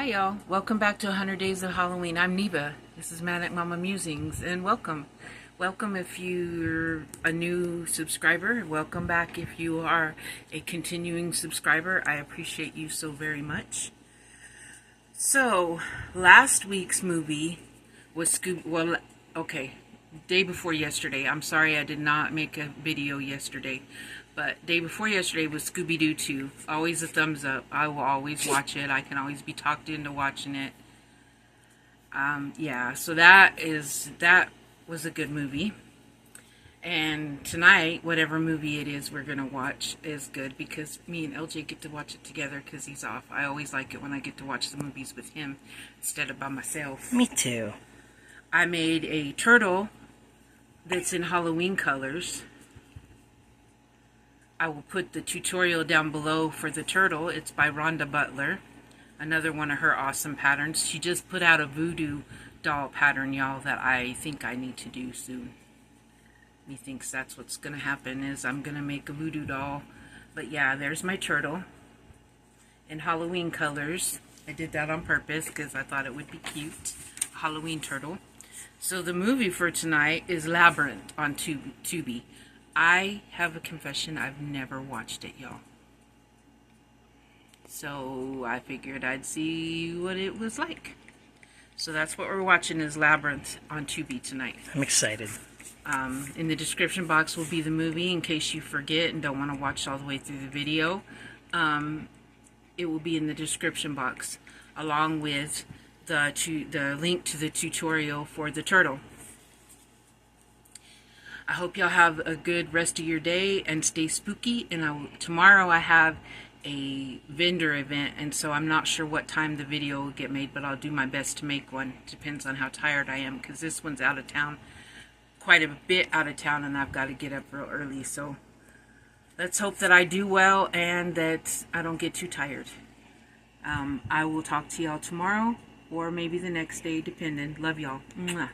y'all. Welcome back to 100 Days of Halloween. I'm Neva. This is Manic Mama Musings, and welcome. Welcome if you're a new subscriber. Welcome back if you are a continuing subscriber. I appreciate you so very much. So, last week's movie was day before yesterday. I'm sorry I did not make a video yesterday. But day before yesterday was Scooby-Doo 2. Always a thumbs up. I will always watch it. I can always be talked into watching it. Yeah, so that was a good movie. And tonight, whatever movie it is we're going to watch is good because me and LJ get to watch it together because he's off. I always like it when I get to watch the movies with him instead of by myself. Me too. I made a turtle that's in Halloween colors. I will put the tutorial down below for the turtle. It's by Rhonda Butler. Another one of her awesome patterns. She just put out a voodoo doll pattern, y'all, that I think I need to do soon. Methinks that's what's going to happen is I'm going to make a voodoo doll. But yeah, there's my turtle in Halloween colors. I did that on purpose because I thought it would be cute. Halloween turtle. So the movie for tonight is Labyrinth on Tubi. I have a confession, I've never watched it, y'all. So I figured I'd see what it was like. So that's what we're watching is Labyrinth on Tubi tonight. I'm excited. In the description box will be the movie in case you forget and don't want to watch all the way through the video. It will be in the description box along with the link to the tutorial for the turtle. I hope y'all have a good rest of your day and stay spooky. And tomorrow I have a vendor event, and so I'm not sure what time the video will get made, but I'll do my best to make one. Depends on how tired I am, because this one's out of town, quite a bit out of town, and I've got to get up real early. So let's hope that I do well and that I don't get too tired. I will talk to y'all tomorrow or maybe the next day, depending. Love y'all. Mwah.